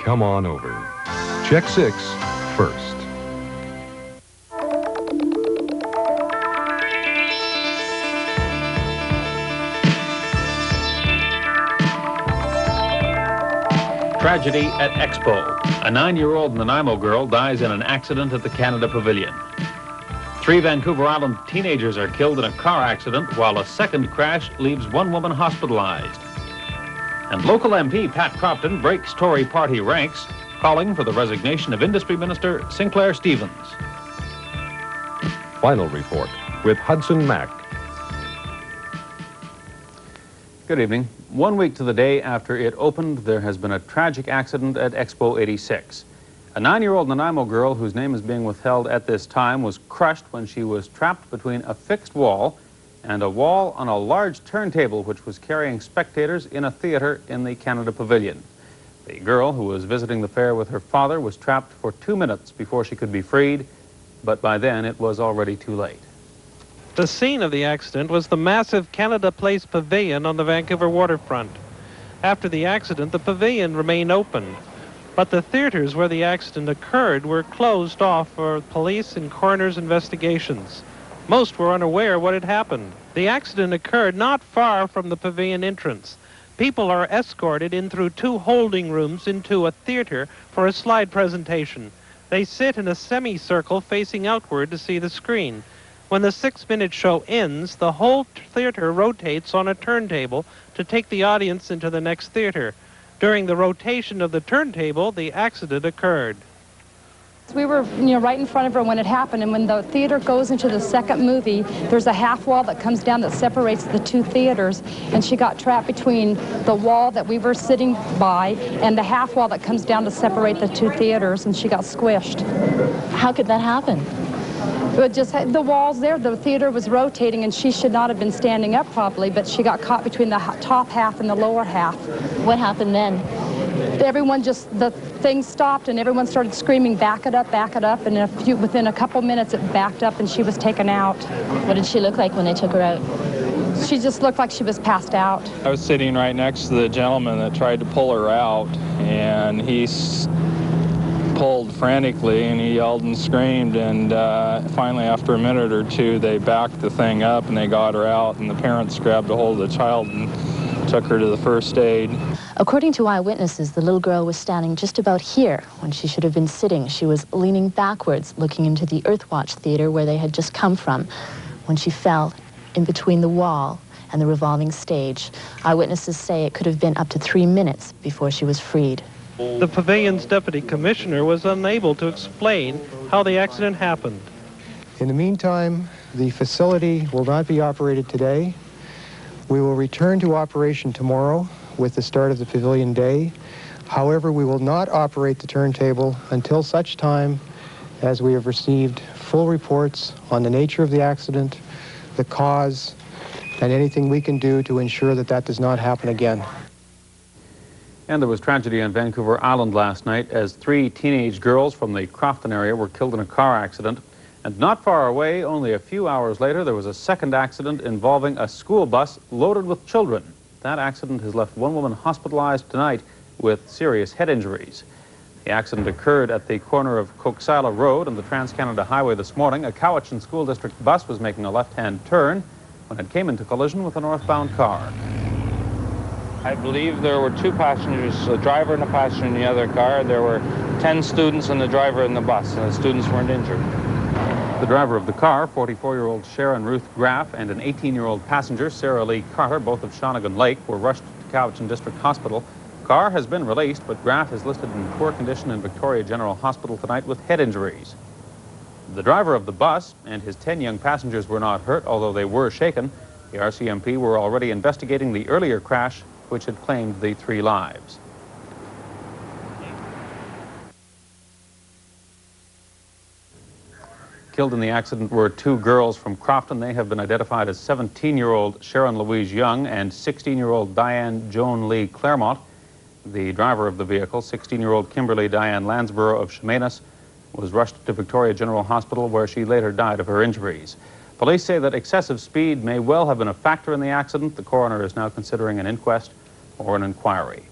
come on over. Check 6 first. Tragedy at Expo. A 9-year-old Nanaimo girl dies in an accident at the Canada Pavilion. 3 Vancouver Island teenagers are killed in a car accident, while a second crash leaves one woman hospitalized. And local MP Pat Crofton breaks Tory party ranks, calling for the resignation of Industry Minister Sinclair Stevens. Final report with Hudson Mack. Good evening. 1 week to the day after it opened, there has been a tragic accident at Expo 86. A 9-year-old Nanaimo girl, whose name is being withheld at this time, was crushed when she was trapped between a fixed wall and a wall on a large turntable which was carrying spectators in a theater in the Canada Pavilion. The girl, who was visiting the fair with her father, was trapped for 2 minutes before she could be freed, but by then it was already too late. The scene of the accident was the massive Canada Place Pavilion on the Vancouver waterfront. After the accident, the pavilion remained open, but the theaters where the accident occurred were closed off for police and coroner's investigations. Most were unaware what had happened. The accident occurred not far from the pavilion entrance. People are escorted in through 2 holding rooms into a theater for a slide presentation. They sit in a semicircle facing outward to see the screen. When the 6-minute show ends, the whole theater rotates on a turntable to take the audience into the next theater. During the rotation of the turntable, the accident occurred. We were, right in front of her when it happened, and when the theater goes into the second movie, there's a half wall that comes down that separates the 2 theaters, and she got trapped between the wall that we were sitting by and the half wall that comes down to separate the 2 theaters, and she got squished. How could that happen? It just the walls there, the theater was rotating, and she should not have been standing up properly, but she got caught between the top half and the lower half. What happened then? The thing stopped, and everyone started screaming, back it up, and within a couple minutes it backed up and she was taken out. What did she look like when they took her out? She just looked like she was passed out. I was sitting right next to the gentleman that tried to pull her out, and he pulled frantically, and he yelled and screamed, and finally after a minute or 2 they backed the thing up and they got her out, and the parents grabbed a hold of the child and took her to the first aid. According to eyewitnesses, the little girl was standing just about here when she should have been sitting. She was leaning backwards, looking into the Earthwatch theater where they had just come from, when she fell in between the wall and the revolving stage. Eyewitnesses say it could have been up to 3 minutes before she was freed. The pavilion's deputy commissioner was unable to explain how the accident happened. In the meantime, the facility will not be operated today. We will return to operation tomorrow with the start of the pavilion day. However, we will not operate the turntable until such time as we have received full reports on the nature of the accident, the cause, and anything we can do to ensure that that does not happen again. And there was tragedy on Vancouver Island last night as 3 teenage girls from the Crofton area were killed in a car accident. And not far away, only a few hours later, there was a second accident involving a school bus loaded with children. That accident has left one woman hospitalized tonight with serious head injuries. The accident occurred at the corner of Coxsala Road and the Trans-Canada Highway this morning. A Cowichan School District bus was making a left-hand turn when it came into collision with a northbound car. I believe there were 2 passengers, a driver and a passenger in the other car. There were 10 students and the driver in the bus, and the students weren't injured. The driver of the car, 44-year-old Sharon Ruth Graff, and an 18-year-old passenger, Sarah Lee Carter, both of Shawnigan Lake, were rushed to Cowichan District Hospital. The car has been released, but Graff is listed in poor condition in Victoria General Hospital tonight with head injuries. The driver of the bus and his 10 young passengers were not hurt, although they were shaken. The RCMP were already investigating the earlier crash, which had claimed the 3 lives. Killed in the accident were 2 girls from Crofton. They have been identified as 17-year-old Sharon Louise Young and 16-year-old Diane Joan Lee Claremont. The driver of the vehicle, 16-year-old Kimberly Diane Lansborough of Chemainus, was rushed to Victoria General Hospital, where she later died of her injuries. Police say that excessive speed may well have been a factor in the accident. The coroner is now considering an inquest or an inquiry.